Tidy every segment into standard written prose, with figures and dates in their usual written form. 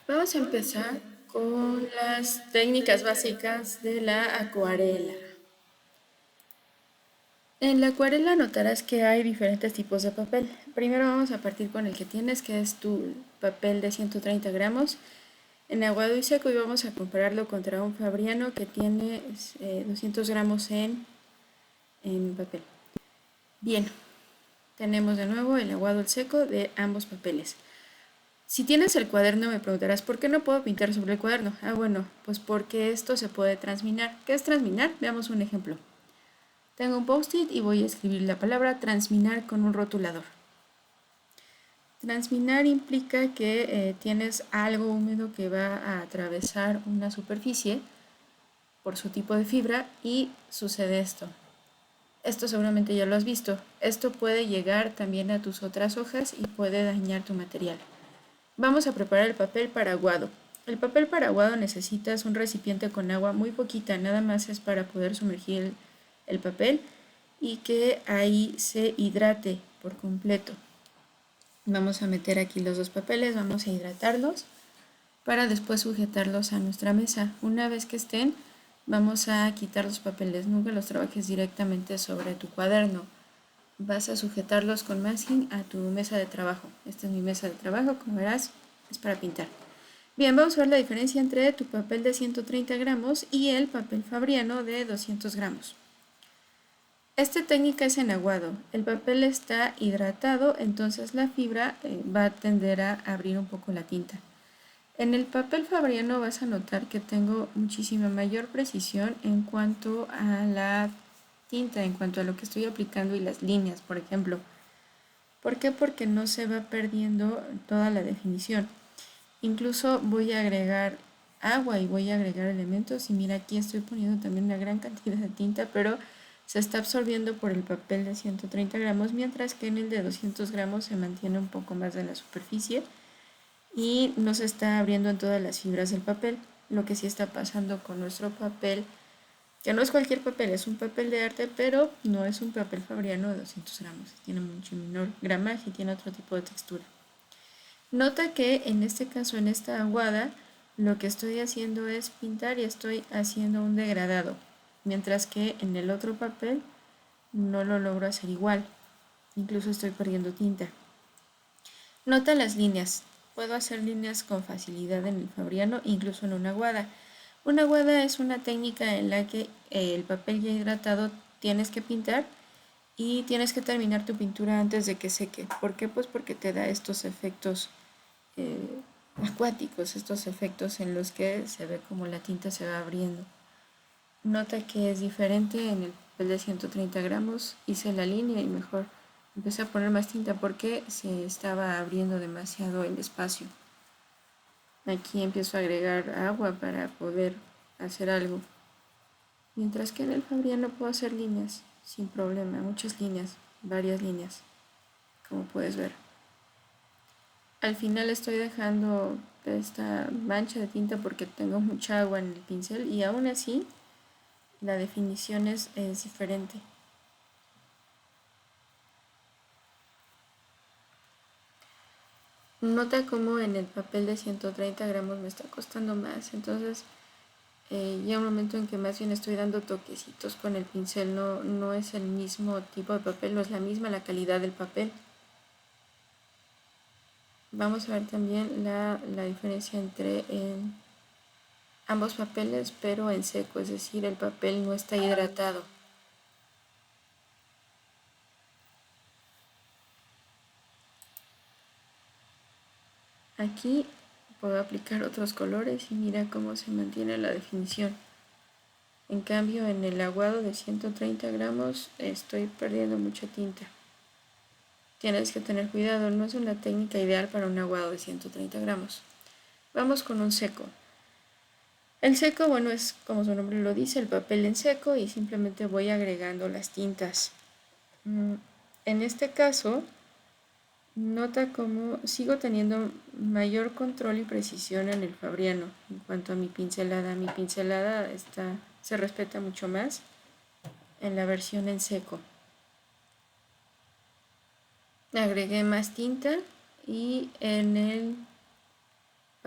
Vamos a empezar con las técnicas básicas de la acuarela. En la acuarela notarás que hay diferentes tipos de papel. Primero vamos a partir con el que tienes, que es tu papel de 130 gramos en aguado y seco, y vamos a compararlo contra un Fabriano que tiene 200 gramos en papel. Bien, tenemos de nuevo el aguado y el seco de ambos papeles. Si tienes el cuaderno, me preguntarás, ¿por qué no puedo pintar sobre el cuaderno? Bueno, pues porque esto se puede transminar. ¿Qué es transminar? Veamos un ejemplo. Tengo un post-it y voy a escribir la palabra transminar con un rotulador. Transminar implica que tienes algo húmedo que va a atravesar una superficie por su tipo de fibra y sucede esto. Esto seguramente ya lo has visto. Esto puede llegar también a tus otras hojas y puede dañar tu material. Vamos a preparar el papel paraguado. El papel paraguado necesitas un recipiente con agua muy poquita, nada más es para poder sumergir el papel y que ahí se hidrate por completo. Vamos a meter aquí los dos papeles, vamos a hidratarlos para después sujetarlos a nuestra mesa. Una vez que estén, vamos a quitar los papeles, nunca los trabajes directamente sobre tu cuaderno. Vas a sujetarlos con masking a tu mesa de trabajo. Esta es mi mesa de trabajo, como verás, es para pintar. Bien, vamos a ver la diferencia entre tu papel de 130 gramos y el papel Fabriano de 200 gramos. Esta técnica es en aguado. El papel está hidratado, entonces la fibra va a tender a abrir un poco la tinta. En el papel Fabriano vas a notar que tengo muchísima mayor precisión en cuanto a la tinta, en cuanto a lo que estoy aplicando y las líneas, por ejemplo. ¿Por qué? Porque no se va perdiendo toda la definición. Incluso voy a agregar agua y voy a agregar elementos, y mira, aquí estoy poniendo también una gran cantidad de tinta, pero se está absorbiendo por el papel de 130 gramos, mientras que en el de 200 gramos se mantiene un poco más de la superficie y no se está abriendo en todas las fibras del papel. Lo que sí está pasando con nuestro papel, que no es cualquier papel, es un papel de arte, pero no es un papel Fabriano de 200 gramos, tiene mucho menor gramaje y tiene otro tipo de textura. Nota que en este caso, en esta aguada, lo que estoy haciendo es pintar y estoy haciendo un degradado, mientras que en el otro papel no lo logro hacer igual, incluso estoy perdiendo tinta. Nota las líneas. Puedo hacer líneas con facilidad en el Fabriano, incluso en una aguada. Una aguada es una técnica en la que el papel ya hidratado tienes que pintar y tienes que terminar tu pintura antes de que seque. ¿Por qué? Pues porque te da estos efectos eh, acuáticos, estos efectos en los que se ve como la tinta se va abriendo. Nota que es diferente en el papel de 130 gramos, hice la línea y mejor empecé a poner más tinta porque se estaba abriendo demasiado el espacio. Aquí empiezo a agregar agua para poder hacer algo. Mientras que en el Fabriano puedo hacer líneas sin problema, muchas líneas, varias líneas, como puedes ver. Al final estoy dejando esta mancha de tinta porque tengo mucha agua en el pincel, y aún así la definición es diferente. Nota como en el papel de 130 gramos me está costando más, entonces llega un momento en que más bien estoy dando toquecitos con el pincel, no es el mismo tipo de papel, no es la misma la calidad del papel. Vamos a ver también la diferencia entre ambos papeles, pero en seco, es decir, el papel no está hidratado. Aquí puedo aplicar otros colores y mira cómo se mantiene la definición. En cambio, en el aguado de 130 gramos estoy perdiendo mucha tinta. Tienes que tener cuidado, no es una técnica ideal para un aguado de 130 gramos. Vamos con un seco. El seco, bueno, es como su nombre lo dice, el papel en seco, y simplemente voy agregando las tintas. En este caso, nota cómo sigo teniendo mayor control y precisión en el Fabriano en cuanto a mi pincelada. Mi pincelada se respeta mucho más en la versión en seco. Agregué más tinta y en el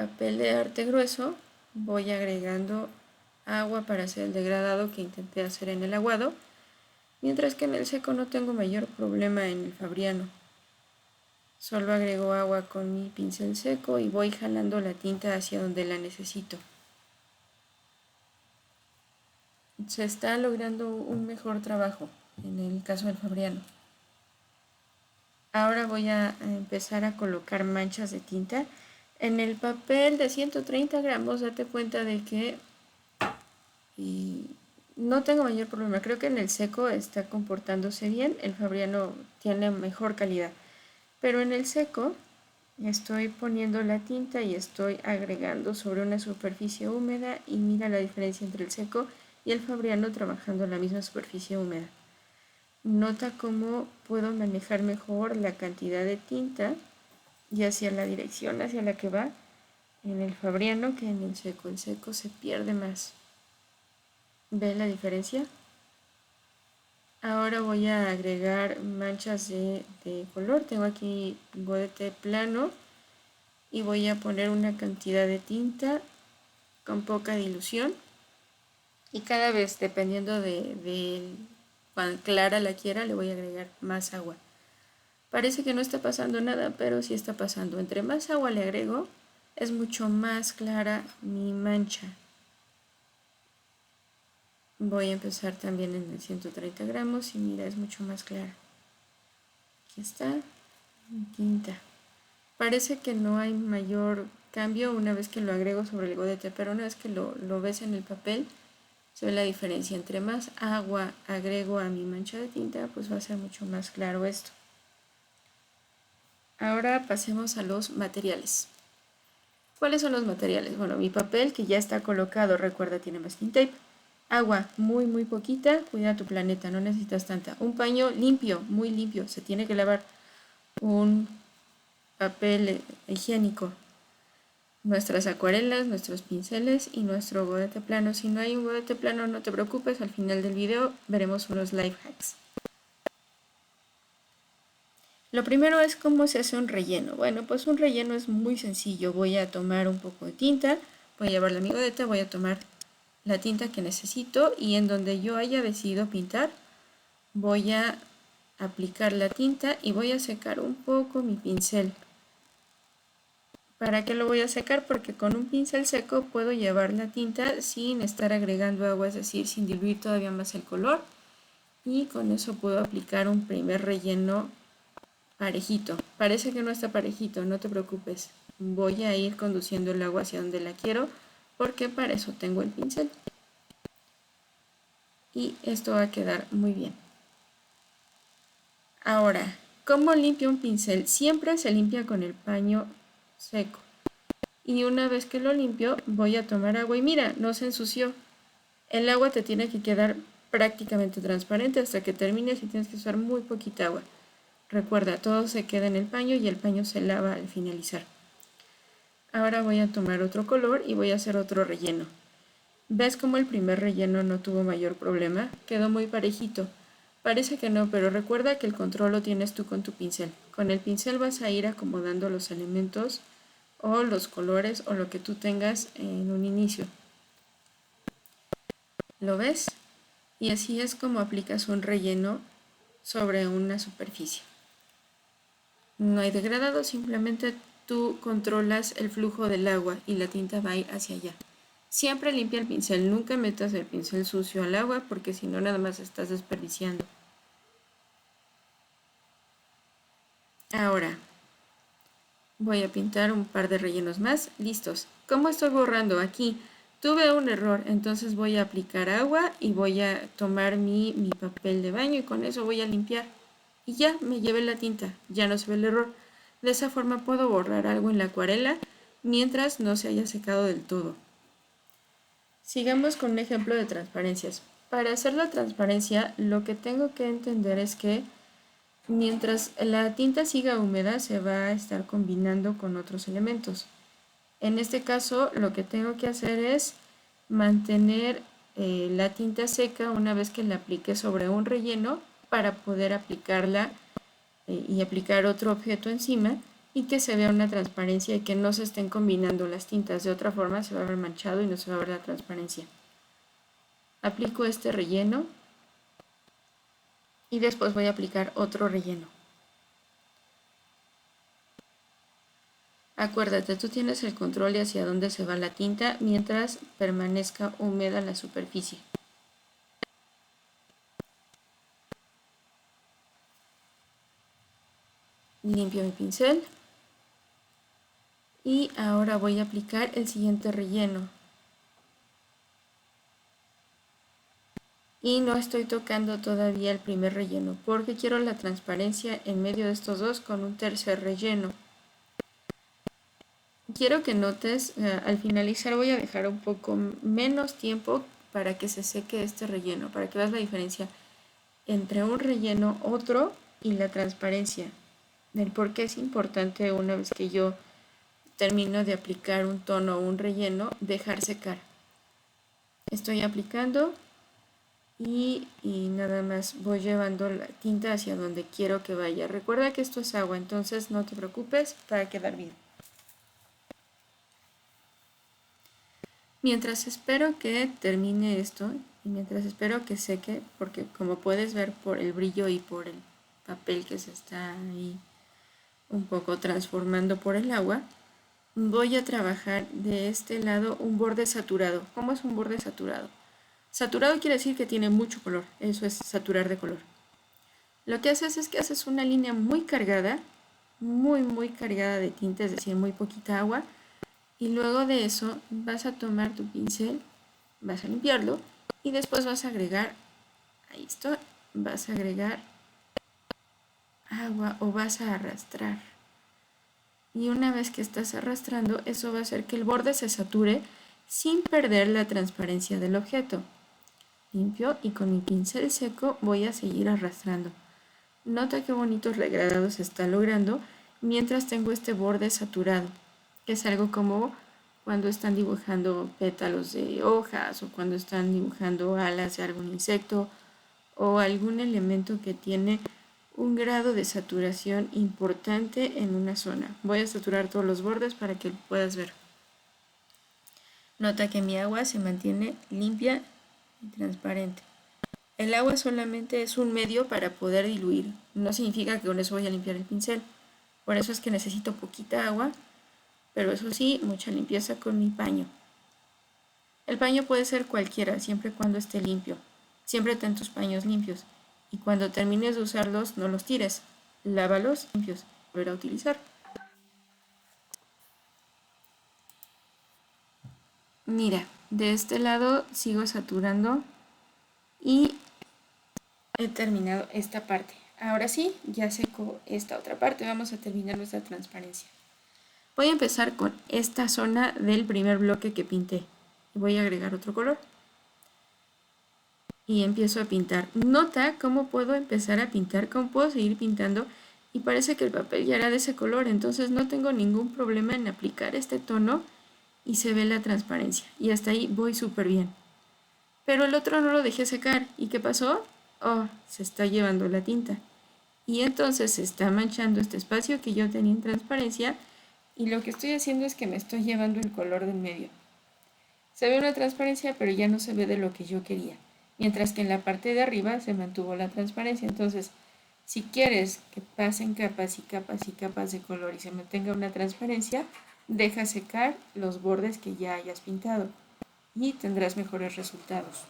papel de arte grueso voy agregando agua para hacer el degradado que intenté hacer en el aguado, mientras que en el seco no tengo mayor problema en el Fabriano. Solo agrego agua con mi pincel seco y voy jalando la tinta hacia donde la necesito. Se está logrando un mejor trabajo en el caso del Fabriano. Ahora voy a empezar a colocar manchas de tinta. En el papel de 130 gramos, date cuenta de que no tengo mayor problema. Creo que en el seco está comportándose bien. El Fabriano tiene mejor calidad. Pero en el seco estoy poniendo la tinta y estoy agregando sobre una superficie húmeda y mira la diferencia entre el seco y el Fabriano trabajando en la misma superficie húmeda. Nota cómo puedo manejar mejor la cantidad de tinta y hacia la dirección hacia la que va en el Fabriano que en el seco. El seco se pierde más. ¿Ven la diferencia? Ahora voy a agregar manchas de color. Tengo aquí godete plano y voy a poner una cantidad de tinta con poca dilución. Y cada vez, dependiendo de cuán clara la quiera, le voy a agregar más agua. Parece que no está pasando nada, pero sí está pasando. Entre más agua le agrego, es mucho más clara mi mancha. Voy a empezar también en el 130 gramos y mira, es mucho más clara. Aquí está, tinta. Parece que no hay mayor cambio una vez que lo agrego sobre el godete, pero una vez que lo ves en el papel, se ve la diferencia. Entre más agua agrego a mi mancha de tinta, pues va a ser mucho más claro esto. Ahora pasemos a los materiales. ¿Cuáles son los materiales? Bueno, mi papel que ya está colocado, recuerda, tiene masking tape. Agua, muy poquita, cuida tu planeta, no necesitas tanta. Un paño limpio, muy limpio, se tiene que lavar. Un papel higiénico. Nuestras acuarelas, nuestros pinceles y nuestro godete plano. Si no hay un godete plano, no te preocupes, al final del video veremos unos life hacks. Lo primero es cómo se hace un relleno. Bueno, pues un relleno es muy sencillo. Voy a tomar un poco de tinta, voy a llevarla a mi godete, voy a tomar la tinta que necesito y en donde yo haya decidido pintar, voy a aplicar la tinta y voy a secar un poco mi pincel. ¿Para qué lo voy a secar? Porque con un pincel seco puedo llevar la tinta sin estar agregando agua, es decir, sin diluir todavía más el color. Y con eso puedo aplicar un primer relleno parejito. Parece que no está parejito, no te preocupes. Voy a ir conduciendo el agua hacia donde la quiero porque para eso tengo el pincel. Y esto va a quedar muy bien. Ahora, ¿cómo limpio un pincel? Siempre se limpia con el paño seco. Y una vez que lo limpio, voy a tomar agua y mira, no se ensució. El agua te tiene que quedar prácticamente transparente hasta que termines y tienes que usar muy poquita agua. Recuerda, todo se queda en el paño y el paño se lava al finalizar. Ahora voy a tomar otro color y voy a hacer otro relleno. ¿Ves cómo el primer relleno no tuvo mayor problema? Quedó muy parejito. Parece que no, pero recuerda que el control lo tienes tú con tu pincel. Con el pincel vas a ir acomodando los elementos o los colores o lo que tú tengas en un inicio. ¿Lo ves? Y así es como aplicas un relleno sobre una superficie. No hay degradado, simplemente tú controlas el flujo del agua y la tinta va a ir hacia allá. Siempre limpia el pincel, nunca metas el pincel sucio al agua porque si no nada más estás desperdiciando. Ahora voy a pintar un par de rellenos más, listos. ¿Cómo estoy borrando? Aquí tuve un error, entonces voy a aplicar agua y voy a tomar mi papel de baño y con eso voy a limpiar. Y ya me llevé la tinta, ya no se ve el error. De esa forma puedo borrar algo en la acuarela mientras no se haya secado del todo. Sigamos con un ejemplo de transparencias. Para hacer la transparencia, lo que tengo que entender es que mientras la tinta siga húmeda, se va a estar combinando con otros elementos. En este caso, lo que tengo que hacer es mantener la tinta seca una vez que la aplique sobre un relleno para poder aplicarla y aplicar otro objeto encima y que se vea una transparencia y que no se estén combinando las tintas. De otra forma se va a ver manchado y no se va a ver la transparencia. Aplico este relleno y después voy a aplicar otro relleno. Acuérdate, tú tienes el control de hacia dónde se va la tinta mientras permanezca húmeda la superficie. Limpio mi pincel y ahora voy a aplicar el siguiente relleno. Y no estoy tocando todavía el primer relleno porque quiero la transparencia en medio de estos dos con un tercer relleno. Quiero que notes, al finalizar voy a dejar un poco menos tiempo para que se seque este relleno, para que veas la diferencia entre un relleno, otro y la transparencia. El por qué es importante una vez que yo termino de aplicar un tono o un relleno, dejar secar. Estoy aplicando y nada más voy llevando la tinta hacia donde quiero que vaya. Recuerda que esto es agua, entonces no te preocupes, para quedar bien. Mientras espero que termine esto y mientras espero que seque, porque como puedes ver por el brillo y por el papel que se está ahí un poco transformando por el agua, voy a trabajar de este lado un borde saturado. ¿Cómo es un borde saturado? Saturado quiere decir que tiene mucho color, eso es saturar de color. Lo que haces es que haces una línea muy cargada, muy cargada de tinta, es decir, muy poquita agua, y luego de eso vas a tomar tu pincel, vas a limpiarlo y después vas a agregar, ahí está, vas a agregar agua o vas a arrastrar. Y una vez que estás arrastrando, eso va a hacer que el borde se sature sin perder la transparencia del objeto. Limpio y con mi pincel seco voy a seguir arrastrando. Nota qué bonitos regradados se está logrando mientras tengo este borde saturado, que es algo como cuando están dibujando pétalos de hojas o cuando están dibujando alas de algún insecto o algún elemento que tiene un grado de saturación importante en una zona. Voy a saturar todos los bordes para que puedas ver. Nota que mi agua se mantiene limpia y transparente. El agua solamente es un medio para poder diluir, no significa que con eso voy a limpiar el pincel. Por eso es que necesito poquita agua, pero eso sí, mucha limpieza con mi paño. El paño puede ser cualquiera, siempre y cuando esté limpio. Siempre ten tus paños limpios. Y cuando termines de usarlos, no los tires. Lávalos limpios. Volver a utilizar. Mira, de este lado sigo saturando y he terminado esta parte. Ahora sí, ya seco esta otra parte. Vamos a terminar nuestra transparencia. Voy a empezar con esta zona del primer bloque que pinté. Voy a agregar otro color. Y empiezo a pintar. Nota cómo puedo empezar a pintar, cómo puedo seguir pintando y parece que el papel ya era de ese color, entonces no tengo ningún problema en aplicar este tono y se ve la transparencia y hasta ahí voy súper bien. Pero el otro no lo dejé secar y ¿qué pasó? Oh, se está llevando la tinta y entonces se está manchando este espacio que yo tenía en transparencia y lo que estoy haciendo es que me estoy llevando el color del medio. Se ve una transparencia pero ya no se ve de lo que yo quería. Mientras que en la parte de arriba se mantuvo la transparencia. Entonces, si quieres que pasen capas y capas y capas de color y se mantenga una transparencia, deja secar los bordes que ya hayas pintado y tendrás mejores resultados.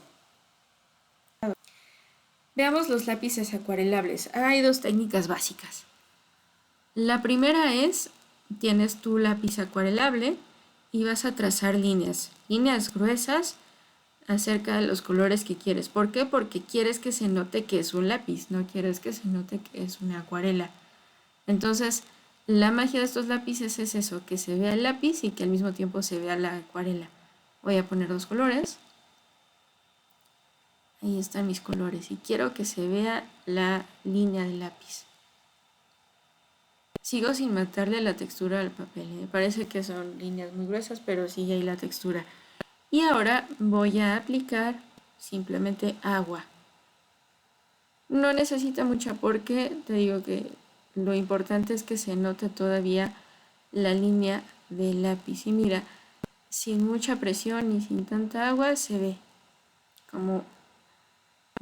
Veamos los lápices acuarelables. Hay dos técnicas básicas. La primera es, tienes tu lápiz acuarelable y vas a trazar líneas gruesas acerca de los colores que quieres. ¿Por qué? Porque quieres que se note que es un lápiz, no quieres que se note que es una acuarela. Entonces, la magia de estos lápices es eso, que se vea el lápiz y que al mismo tiempo se vea la acuarela. Voy a poner dos colores. Ahí están mis colores y quiero que se vea la línea del lápiz. Sigo sin matarle la textura al papel. Me parece que son líneas muy gruesas, pero sigue ahí la textura. Y ahora voy a aplicar simplemente agua. No necesita mucha porque te digo que lo importante es que se note todavía la línea del lápiz. Y mira, sin mucha presión y sin tanta agua se ve como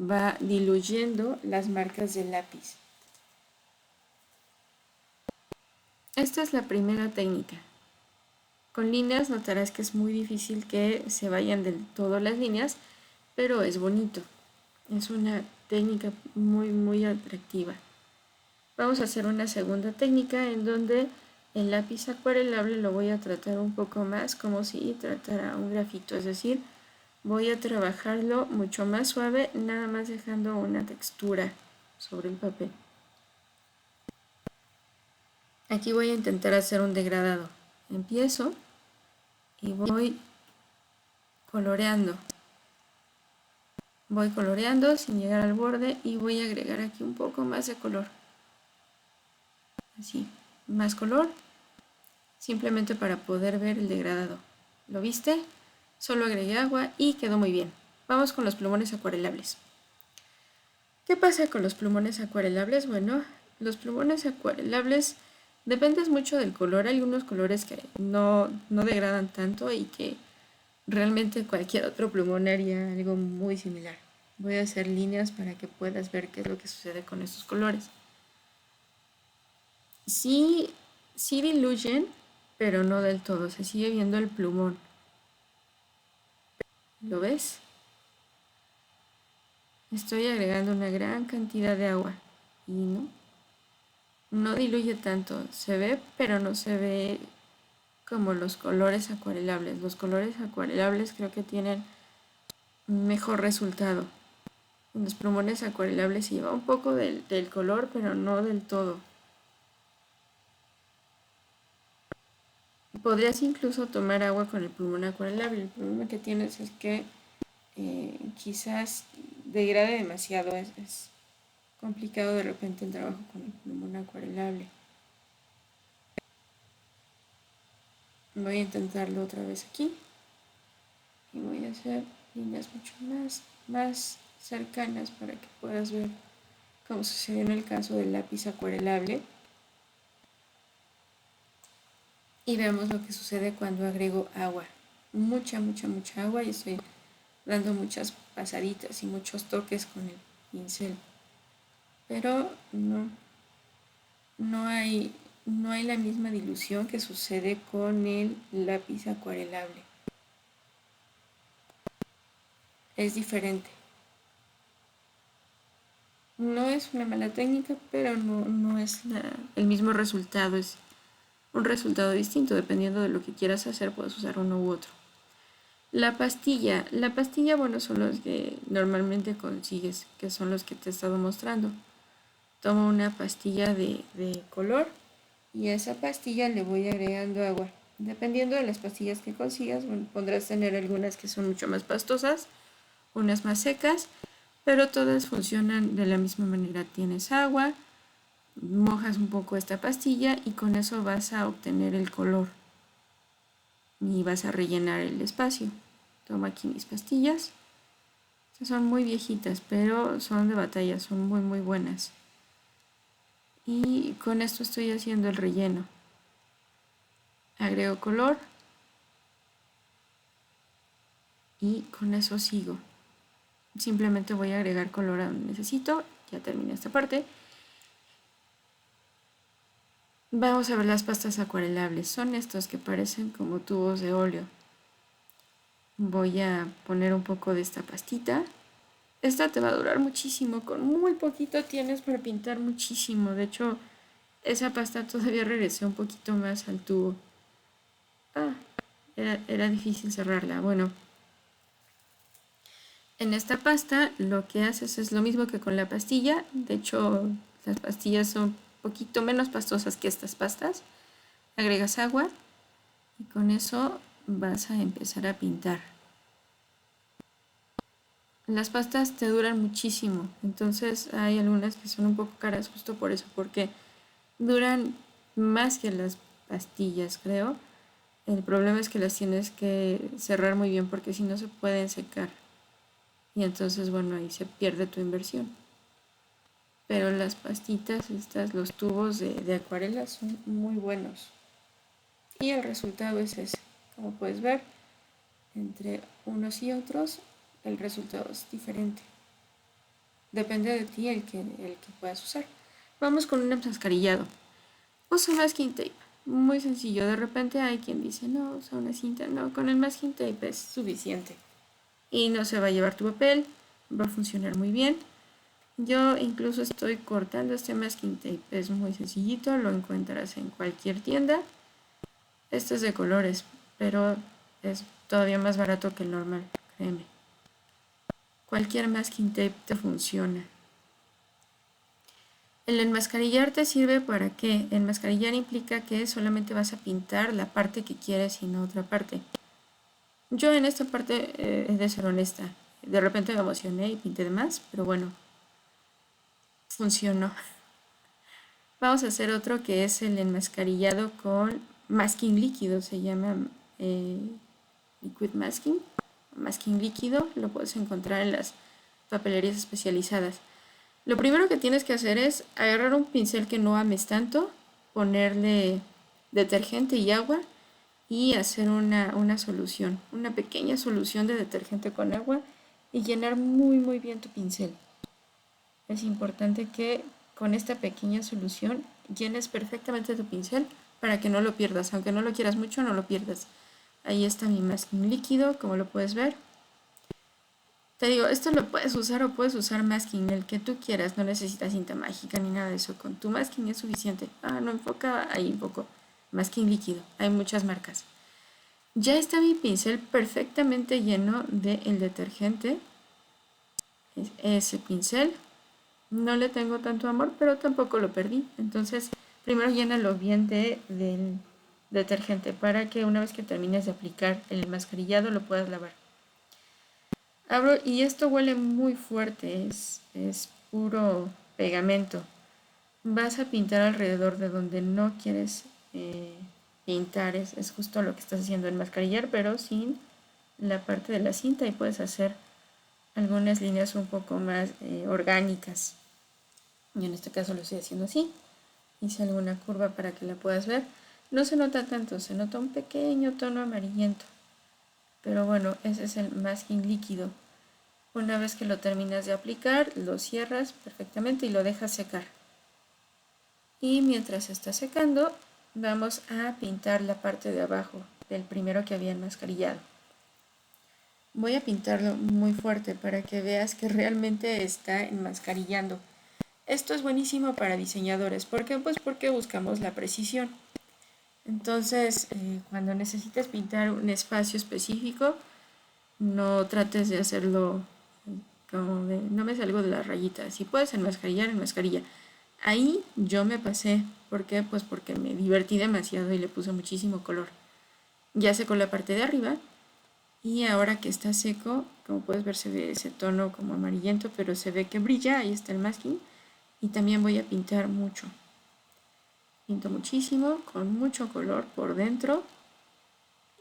va diluyendo las marcas del lápiz. Esta es la primera técnica. Con líneas notarás que es muy difícil que se vayan del todo las líneas, pero es bonito. Es una técnica muy atractiva. Vamos a hacer una segunda técnica en donde el lápiz acuarelable lo voy a tratar un poco más como si tratara un grafito, es decir, voy a trabajarlo mucho más suave, nada más dejando una textura sobre el papel. Aquí voy a intentar hacer un degradado. Empiezo y voy coloreando. Voy coloreando sin llegar al borde y voy a agregar aquí un poco más de color. Así, más color, simplemente para poder ver el degradado. ¿Lo viste? Solo agregué agua y quedó muy bien. Vamos con los plumones acuarelables. ¿Qué pasa con los plumones acuarelables? Bueno, los plumones acuarelables dependes mucho del color. Hay algunos colores que no degradan tanto y que realmente cualquier otro plumón haría algo muy similar. Voy a hacer líneas para que puedas ver qué es lo que sucede con estos colores. Sí diluyen, pero no del todo. Se sigue viendo el plumón. ¿Lo ves? Estoy agregando una gran cantidad de agua y no diluye tanto. Se ve, pero no se ve como los colores acuarelables. Los colores acuarelables creo que tienen un mejor resultado. En los plumones acuarelables se lleva un poco del color, pero no del todo. Podrías incluso tomar agua con el plumón acuarelable. El problema que tienes es que quizás degrade demasiado. Es complicado de repente el trabajo con el plumón acuarelable. Voy a intentarlo otra vez aquí. Y voy a hacer líneas mucho más cercanas para que puedas ver cómo sucedió en el caso del lápiz acuarelable. Y veamos lo que sucede cuando agrego agua. Mucha agua y estoy dando muchas pasaditas y muchos toques con el pincel. Pero no hay la misma dilución que sucede con el lápiz acuarelable. Es diferente. No es una mala técnica, pero no es el mismo resultado. Es un resultado distinto. Dependiendo de lo que quieras hacer, puedes usar uno u otro. La pastilla, bueno, son los que normalmente consigues, que son los que te he estado mostrando. Tomo una pastilla de color y a esa pastilla le voy agregando agua. Dependiendo de las pastillas que consigas, bueno, podrás tener algunas que son mucho más pastosas, unas más secas, pero todas funcionan de la misma manera. Tienes agua, mojas un poco esta pastilla y con eso vas a obtener el color y vas a rellenar el espacio. Tomo aquí mis pastillas. Estas son muy viejitas, pero son de batalla, son muy buenas. Y con esto estoy haciendo el relleno. Agrego color y con eso sigo. Simplemente voy a agregar color a donde necesito. Ya terminé esta parte. Vamos a ver las pastas acuarelables. Son estos que parecen como tubos de óleo. Voy a poner un poco de esta pastita. Esta te va a durar muchísimo. Con muy poquito tienes para pintar muchísimo. De hecho, esa pasta todavía regresé un poquito más al tubo. Era difícil cerrarla. Bueno, en esta pasta lo que haces es lo mismo que con la pastilla. De hecho, las pastillas son un poquito menos pastosas que estas pastas. Agregas agua y con eso vas a empezar a pintar. Las pastas te duran muchísimo, entonces hay algunas que son un poco caras justo por eso, porque duran más que las pastillas, creo. El problema es que las tienes que cerrar muy bien porque si no se pueden secar. Y entonces, bueno, ahí se pierde tu inversión. pero las pastitas estas, los tubos de acuarela son muy buenos. Y el resultado es ese. Como puedes ver, entre unos y otros, el resultado es diferente. Depende de ti el que puedas usar. Vamos con un enmascarillado. Usa masking tape. Muy sencillo. De repente hay quien dice, no, usa una cinta. No, con el masking tape es suficiente. Y no se va a llevar tu papel. Va a funcionar muy bien. Yo incluso estoy cortando este masking tape. Es muy sencillito. Lo encuentras en cualquier tienda. Este es de colores, pero es todavía más barato que el normal, créeme. Cualquier masking tape te funciona. El enmascarillar te sirve para qué? Enmascarillar implica que solamente vas a pintar la parte que quieres y no otra parte. Yo en esta parte he de ser honesta. De repente me emocioné y pinté de más, pero bueno, funcionó. Vamos a hacer otro que es el enmascarillado con masking líquido, se llama liquid masking, masking líquido, lo puedes encontrar en las papelerías especializadas. Lo primero que tienes que hacer es agarrar un pincel que no ames tanto, ponerle detergente y agua y hacer una solución, una pequeña solución de detergente con agua y llenar muy bien tu pincel. Es importante que con esta pequeña solución llenes perfectamente tu pincel para que no lo pierdas, aunque no lo quieras mucho, no lo pierdas. Ahí está mi masking líquido, como lo puedes ver. Te digo, esto lo puedes usar o puedes usar masking, el que tú quieras, no necesitas cinta mágica ni nada de eso. Con tu masking es suficiente. No enfoca, ahí un poco. Masking líquido, hay muchas marcas. Ya está mi pincel perfectamente lleno del detergente. Ese pincel. No le tengo tanto amor, pero tampoco lo perdí. Entonces, primero llénalo bien del detergente para que una vez que termines de aplicar el enmascarillado lo puedas lavar. Abro y esto huele muy fuerte, es puro pegamento. Vas a pintar alrededor de donde no quieres pintar, es justo lo que estás haciendo, enmascarillar, pero sin la parte de la cinta y puedes hacer algunas líneas un poco más orgánicas. Yo en este caso lo estoy haciendo así. Hice alguna curva para que la puedas ver. No se nota tanto, se nota un pequeño tono amarillento. Pero bueno, ese es el masking líquido. Una vez que lo terminas de aplicar, lo cierras perfectamente y lo dejas secar. Y mientras está secando, vamos a pintar la parte de abajo del primero que había enmascarillado. Voy a pintarlo muy fuerte para que veas que realmente está enmascarillando. Esto es buenísimo para diseñadores. ¿Por qué? Pues porque buscamos la precisión. Entonces, cuando necesites pintar un espacio específico, no trates de hacerlo como de, no me salgo de la rayita. Si puedes enmascarillar, enmascarilla. Ahí yo me pasé. ¿Por qué? Pues porque me divertí demasiado y le puse muchísimo color. Ya secó la parte de arriba y ahora que está seco, como puedes ver, se ve ese tono como amarillento, pero se ve que brilla. Ahí está el masking. Y también voy a pintar mucho. Pinto muchísimo, con mucho color por dentro.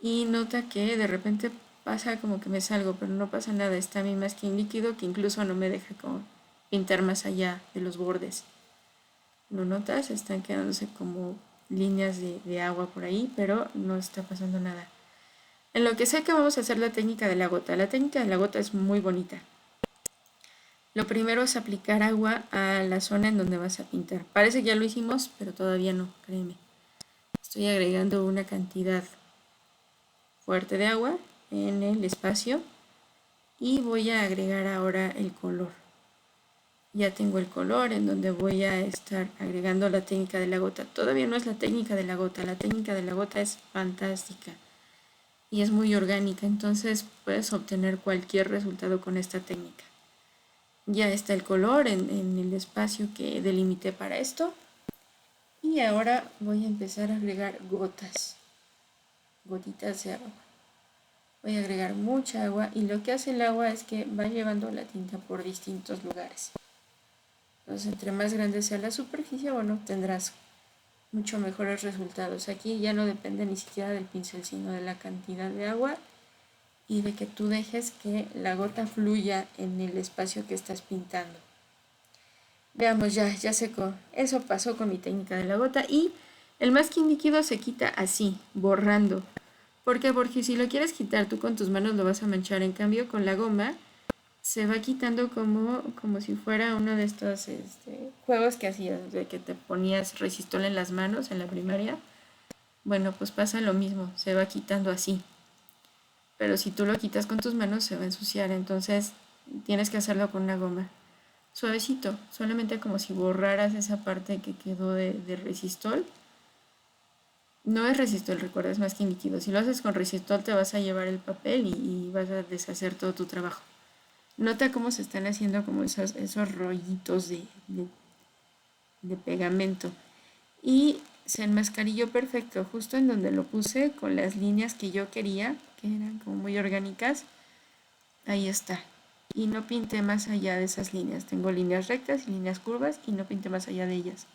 Y nota que de repente pasa como que me salgo, pero no pasa nada. Está mi masking líquido que incluso no me deja como pintar más allá de los bordes. ¿Lo notas? Están quedándose como líneas de agua por ahí, pero no está pasando nada. En lo que sé que vamos a hacer la técnica de la gota. La técnica de la gota es muy bonita. Lo primero es aplicar agua a la zona en donde vas a pintar. Parece que ya lo hicimos, pero todavía no, créeme. Estoy agregando una cantidad fuerte de agua en el espacio y voy a agregar ahora el color. Ya tengo el color en donde voy a estar agregando la técnica de la gota. Todavía no es la técnica de la gota es fantástica y es muy orgánica, entonces puedes obtener cualquier resultado con esta técnica. Ya está el color en el espacio que delimité para esto y ahora voy a empezar a agregar gotitas de agua. Voy a agregar mucha agua y lo que hace el agua es que va llevando la tinta por distintos lugares. Entonces, entre más grande sea la superficie, bueno, tendrás mucho mejores resultados. Aquí ya no depende ni siquiera del pincel, sino de la cantidad de agua y de que tú dejes que la gota fluya en el espacio que estás pintando. Veamos, ya secó. Eso pasó con mi técnica de la gota y el masking líquido se quita así, borrando. ¿Por qué? Porque si lo quieres quitar tú con tus manos lo vas a manchar. En cambio, con la goma se va quitando como si fuera uno de estos juegos que hacías, de que te ponías resistol en las manos en la primaria. Bueno, pues pasa lo mismo, se va quitando así. Pero si tú lo quitas con tus manos se va a ensuciar, entonces tienes que hacerlo con una goma. Suavecito, solamente como si borraras esa parte que quedó de resistol. No es resistol, recuerda, es masking líquido. Si lo haces con resistol te vas a llevar el papel y vas a deshacer todo tu trabajo. Nota cómo se están haciendo como esos rollitos de pegamento. Y se enmascarilló perfecto, justo en donde lo puse, con las líneas que yo quería, que eran como muy orgánicas. Ahí está. Y no pinté más allá de esas líneas. Tengo líneas rectas y líneas curvas y no pinté más allá de ellas.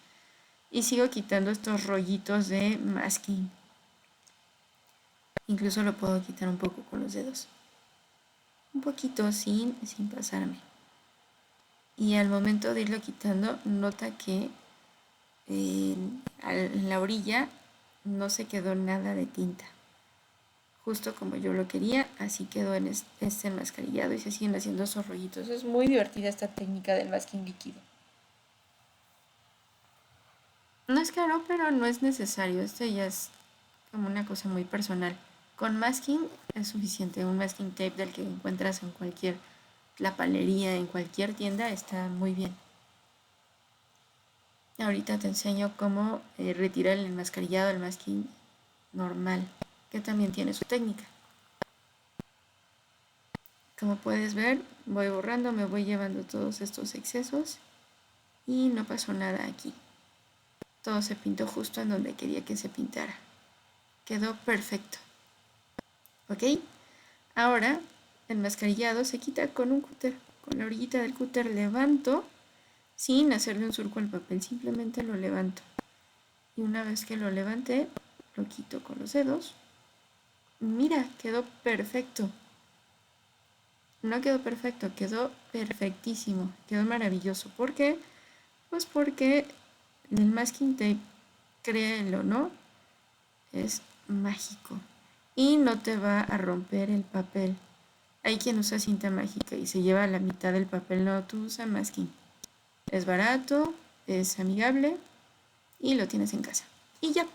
Y sigo quitando estos rollitos de masking. Incluso lo puedo quitar un poco con los dedos. Un poquito sin pasarme. Y al momento de irlo quitando, nota que en la orilla no se quedó nada de tinta. Justo como yo lo quería, así quedó en este enmascarillado y se siguen haciendo esos rollitos. Es muy divertida esta técnica del masking líquido. No es caro, pero no es necesario. Este ya es como una cosa muy personal. Con masking es suficiente. Un masking tape del que encuentras en cualquier lapalería, en cualquier tienda, está muy bien. Ahorita te enseño cómo retirar el enmascarillado del masking normal, que también tiene su técnica. Como puedes ver, voy borrando, me voy llevando todos estos excesos y no pasó nada aquí. Todo se pintó justo en donde quería que se pintara. Quedó perfecto. ¿Ok? Ahora el mascarillado se quita con un cúter. Con la orillita del cúter levanto sin hacerle un surco al papel, simplemente lo levanto. Y una vez que lo levanté, lo quito con los dedos. Mira, quedó perfecto. No quedó perfecto, quedó perfectísimo, quedó maravilloso. ¿Por qué? Pues porque el masking tape, créelo o no, es mágico y no te va a romper el papel. Hay quien usa cinta mágica y se lleva la mitad del papel. No, tú usa masking. Es barato, es amigable y lo tienes en casa. Y ya.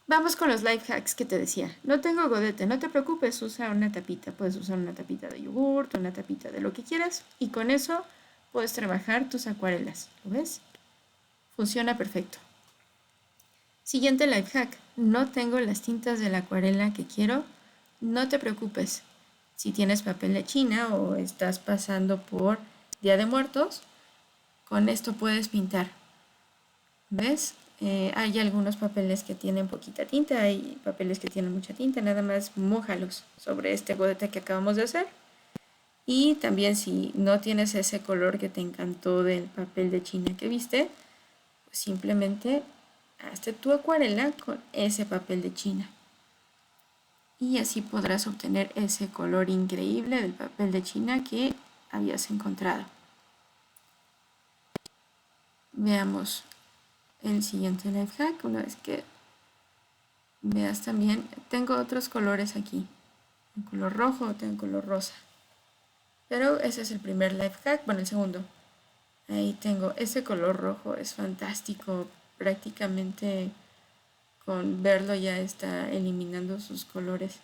Vamos con los life hacks que te decía. No tengo godete, no te preocupes, usa una tapita. Puedes usar una tapita de yogurt, una tapita de lo que quieras y con eso puedes trabajar tus acuarelas. ¿Lo ves? Funciona perfecto. Siguiente life hack. No tengo las tintas de la acuarela que quiero. No te preocupes. Si tienes papel de China o estás pasando por Día de Muertos, con esto puedes pintar. ¿Ves? Hay algunos papeles que tienen poquita tinta, hay papeles que tienen mucha tinta, nada más mójalos sobre este godete que acabamos de hacer. Y también si no tienes ese color que te encantó del papel de China que viste, pues simplemente hazte tu acuarela con ese papel de China. Y así podrás obtener ese color increíble del papel de China que habías encontrado. Veamos el siguiente life hack. Una vez que veas también, tengo otros colores aquí. Un color rojo, tengo un color rosa. Pero ese es el primer life hack, bueno, el segundo. Ahí tengo ese color rojo, es fantástico. Prácticamente con verlo ya está eliminando sus colores.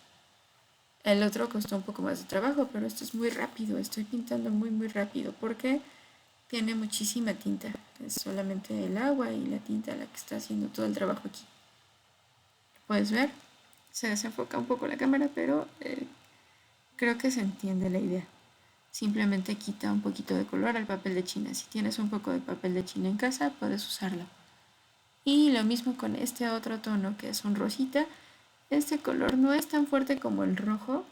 El otro costó un poco más de trabajo, pero esto es muy rápido. Estoy pintando muy rápido porque tiene muchísima tinta. Es solamente el agua y la tinta la que está haciendo todo el trabajo aquí. Puedes ver, se desenfoca un poco la cámara, pero creo que se entiende la idea. Simplemente quita un poquito de color al papel de China. Si tienes un poco de papel de China en casa, puedes usarlo. Y lo mismo con este otro tono que es un rosita. Este color no es tan fuerte como el rojo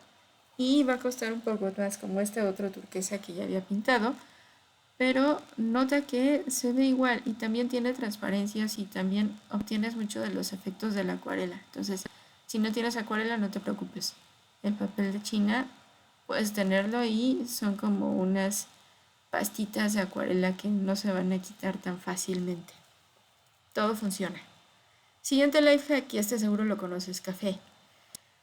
y va a costar un poco más como este otro turquesa que ya había pintado, pero nota que se ve igual y también tiene transparencias y también obtienes mucho de los efectos de la acuarela. Entonces, si no tienes acuarela, no te preocupes. El papel de China puedes tenerlo y son como unas pastitas de acuarela que no se van a quitar tan fácilmente. Todo funciona. Siguiente life hack, y este seguro lo conoces, café.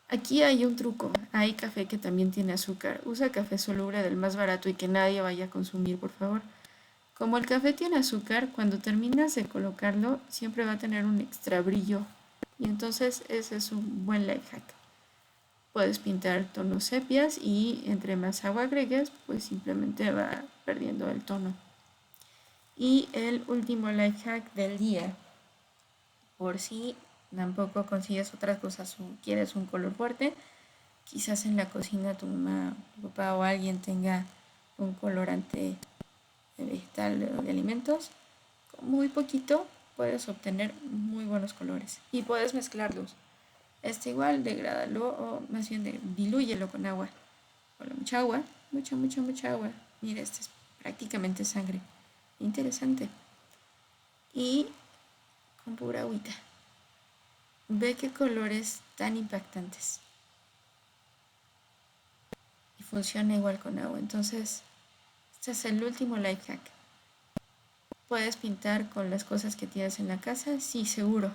Aquí hay un truco, hay café que también tiene azúcar. Usa café soluble del más barato y que nadie vaya a consumir, por favor. Como el café tiene azúcar, cuando terminas de colocarlo siempre va a tener un extra brillo. Y entonces ese es un buen life hack. Puedes pintar tonos sepias y entre más agua agregues, pues simplemente va perdiendo el tono. Y el último life hack del día, por si tampoco consigues otras cosas o quieres un color fuerte, quizás en la cocina tu mamá, tu papá o alguien tenga un colorante vegetal o de alimentos, con muy poquito puedes obtener muy buenos colores y puedes mezclarlos. Este igual, degrádalo o más bien dilúyelo con agua. Con mucha agua, mucha agua. Mira, este es prácticamente sangre. Interesante. Y con pura agüita. Ve qué colores tan impactantes. Y funciona igual con agua. Entonces, este es el último life hack. ¿Puedes pintar con las cosas que tienes en la casa? Sí, seguro.